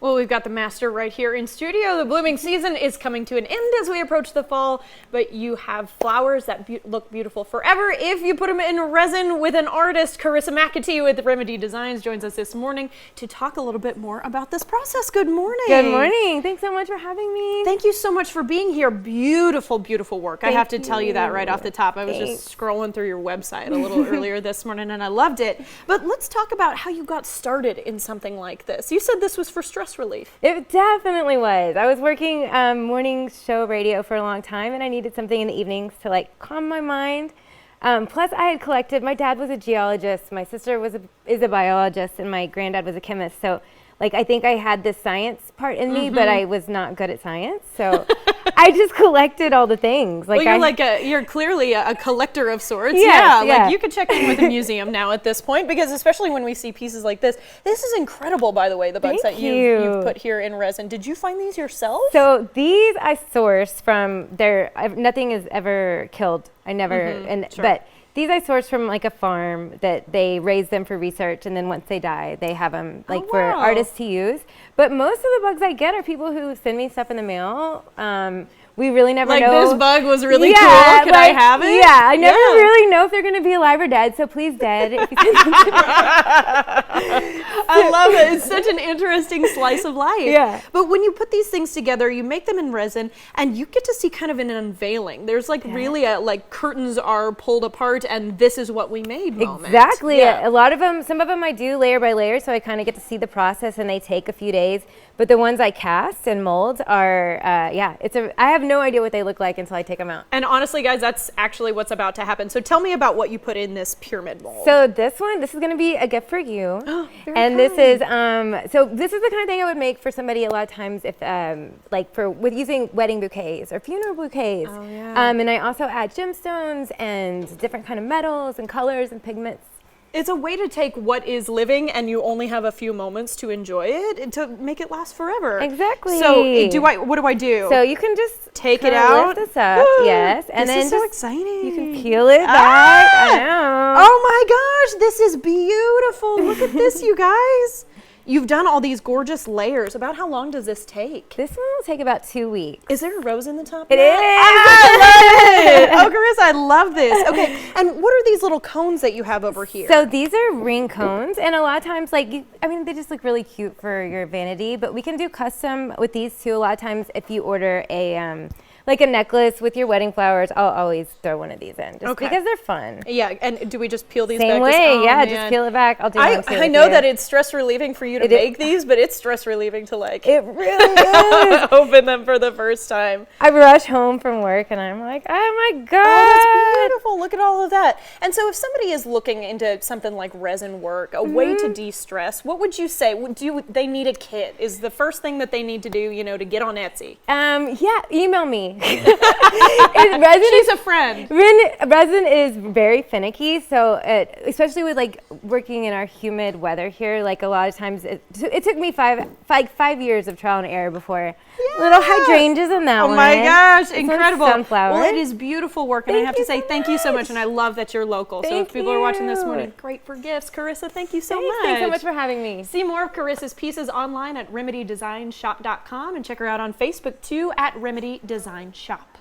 Well, we've got the master right here in studio. The blooming season is coming to an end as we approach the fall, but you have flowers that look beautiful forever if you put them in resin with an artist. Carissa McAtee with Remedy Designs joins us this morning to talk a little bit more about this process. Good morning. Good morning. Thanks so much for having me. Thank you so much for being here. Beautiful, beautiful work. I have to tell you that right off the top. I was just scrolling through your website a little earlier this morning and I loved it. But let's talk about how you got started in something like this. You said this was for stress relief. It definitely was. I was working morning show radio for a long time and I needed something in the evenings to like calm my mind. Plus I had collected, my dad was a geologist, my sister is a biologist, and my granddad was a chemist. So like I think I had this science part in me, but I was not good at science. So I just collected all the things. Like well, you're clearly a collector of sorts. Yes, Like you could check in with a museum now at this point, because especially when we see pieces like this is incredible, by the way, the bugs that you've put here in resin. Did you find these yourself? So these I sourced from nothing is ever killed. I never, but these I sourced from like a farm that they raise them for research, and then once they die, they have them like for artists to use. But most of the bugs I get are people who send me stuff in the mail. We really never know. Like this bug was really cool. Can I have it? Yeah, I never really know if they're going to be alive or dead. So please, dead. If you send them to me. I love it. It's such an interesting slice of life. Yeah. But when you put these things together, you make them in resin, and you get to see kind of an unveiling. There's like really like curtains are pulled apart, and this is what we made moment. Exactly. Yeah. A lot of them, some of them I do layer by layer, so I kind of get to see the process, and they take a few days. But the ones I cast and mold are, I have no idea what they look like until I take them out. And honestly, guys, that's actually what's about to happen. So tell me about what you put in this pyramid mold. So this is going to be a gift for you. Oh, very and kind. This is, so this is the kind of thing I would make for somebody a lot of times if, with using wedding bouquets or funeral bouquets. Oh, yeah. And I also add gemstones and different kind of metals and colors and pigments. It's a way to take what is living and you only have a few moments to enjoy it and to make it last forever. Exactly. So what do I do? So you can just take it out. Lift this up, yes. And this then is so exciting. You can peel it back. I know. Oh my gosh, this is beautiful. Look at this, you guys. You've done all these gorgeous layers. About how long does this take? This one will take about 2 weeks. Is there a rose in the top? It is. I love it. Oh, Carissa, I love this. Okay, and what are these little cones that you have over here? So these are ring cones, and a lot of times, they just look really cute for your vanity, but we can do custom with these too. A lot of times, if you order a like a necklace with your wedding flowers, I'll always throw one of these in just because they're fun. Yeah, and do we just peel these Same back? way, just peel it back. I'll do one too. I know that it's stress relieving for you to make these, but it's stress relieving to like it really is. Open them for the first time. I rush home from work and I'm like, oh my God. Oh, that's beautiful. Look at all of that. And so if somebody is looking into something like resin work, a way to de-stress, what would you say? They need a kit? Is the first thing that they need to do, to get on Etsy? Email me. She's a friend. Resin is very finicky, so especially with like working in our humid weather here, like a lot of times it took me 5 years of trial and error before little hydrangeas in that one. Oh my gosh, incredible. Sunflower. Well, it is beautiful work, and I have to say thank you so much, and I love that you're local. So if people are watching this morning, great for gifts. Carissa, thank you so much. Thanks so much for having me. See more of Carissa's pieces online at remedydesignsshop.com, and check her out on Facebook too at Remedy Design Shop.